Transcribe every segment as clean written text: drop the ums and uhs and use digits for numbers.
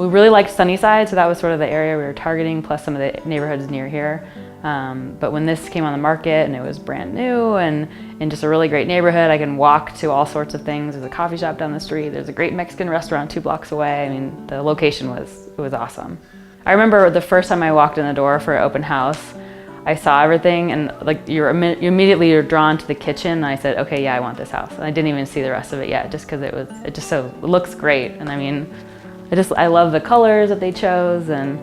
We really liked Sunnyside, so that was sort of the area we were targeting, plus some of the neighborhoods near here. But when this came on the market and it was brand new and in just a really great neighborhood, I can walk to all sorts of things. There's a coffee shop down the street. There's a great Mexican restaurant 2 blocks away. I mean, the location was awesome. I remember the first time I walked in the door for an open house, I saw everything and like you're drawn to the kitchen. And I said, okay, yeah, I want this house. And I didn't even see the rest of it yet, just because it looks great. And I mean, I love the colors that they chose, and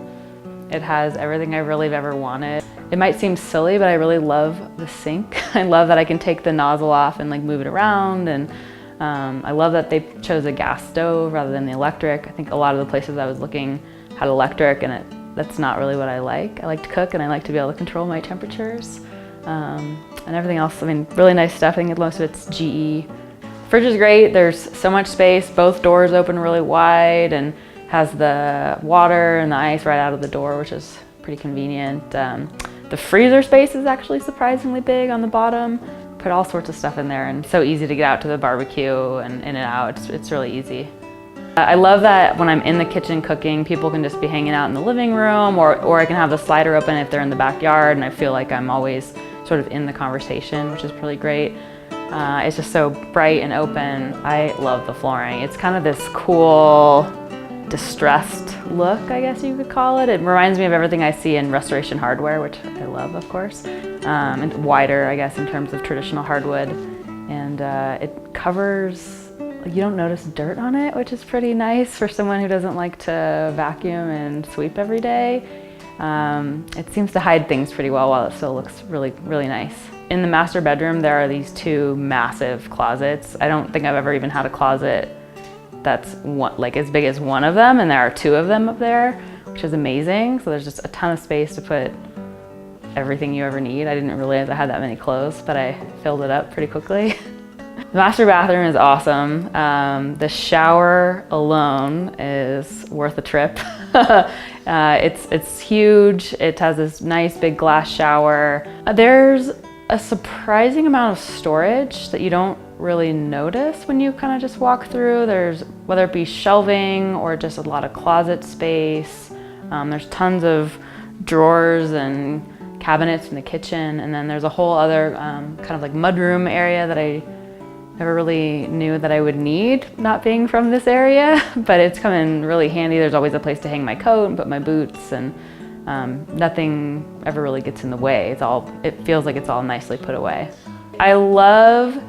it has everything I really have ever wanted. It might seem silly, but I really love the sink. I love that I can take the nozzle off and like move it around, and I love that they chose a gas stove rather than the electric. I think a lot of the places I was looking had electric, and that's not really what I like. I like to cook and I like to be able to control my temperatures and everything else. I mean, really nice stuff. I think most of it's GE. Fridge is great. There's so much space. Both doors open really wide and has the water and the ice right out of the door, which is pretty convenient. The freezer space is actually surprisingly big on the bottom. Put all sorts of stuff in there, and so easy to get out to the barbecue and in and out. It's really easy. I love that when I'm in the kitchen cooking, people can just be hanging out in the living room, or I can have the slider open if they're in the backyard, and I feel like I'm always sort of in the conversation, which is really great. It's just so bright and open. I love the flooring. It's kind of this cool, distressed look, I guess you could call it. It reminds me of everything I see in restoration hardware, which I love, of course. And wider, I guess, in terms of traditional hardwood. And it covers, you don't notice dirt on it, which is pretty nice for someone who doesn't like to vacuum and sweep every day. It seems to hide things pretty well while it still looks really, really nice. In the master bedroom, there are these 2 massive closets. I don't think I've ever even had a closet that's as big as one of them, and there are 2 of them up there, which is amazing. So there's just a ton of space to put everything you ever need. I didn't realize I had that many clothes, but I filled it up pretty quickly. The master bathroom is awesome. The shower alone is worth a trip. It's huge. It has this nice big glass shower. There's a surprising amount of storage that you don't really notice when you kind of just walk through. There's, whether it be shelving or just a lot of closet space. There's tons of drawers and cabinets in the kitchen, and then there's a whole other kind of like mudroom area that I never really knew that I would need, not being from this area, but it's come in really handy. There's always a place to hang my coat and put my boots, and nothing ever really gets in the way. It feels like it's all nicely put away. I love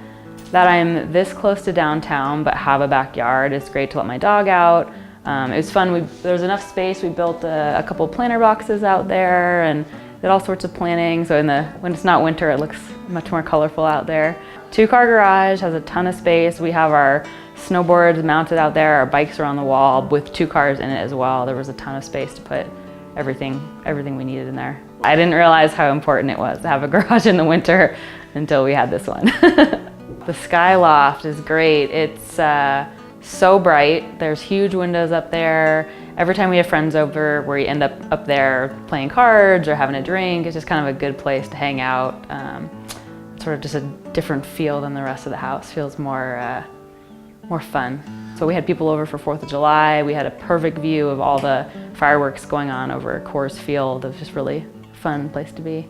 that I'm this close to downtown but have a backyard. It's great to let my dog out. It was fun. There was enough space. We built a couple planter boxes out there and did all sorts of planting. So when it's not winter, it looks much more colorful out there. 2-car garage, has a ton of space. We have our snowboards mounted out there. Our bikes are on the wall with 2 cars in it as well. There was a ton of space to put everything we needed in there. I didn't realize how important it was to have a garage in the winter until we had this one. The sky loft is great. It's so bright. There's huge windows up there. Every time we have friends over, we end up there playing cards or having a drink. It's just kind of a good place to hang out. Sort of just a different feel than the rest of the house. Feels more fun. So we had people over for 4th of July. We had a perfect view of all the fireworks going on over Coors Field. It was just really fun place to be.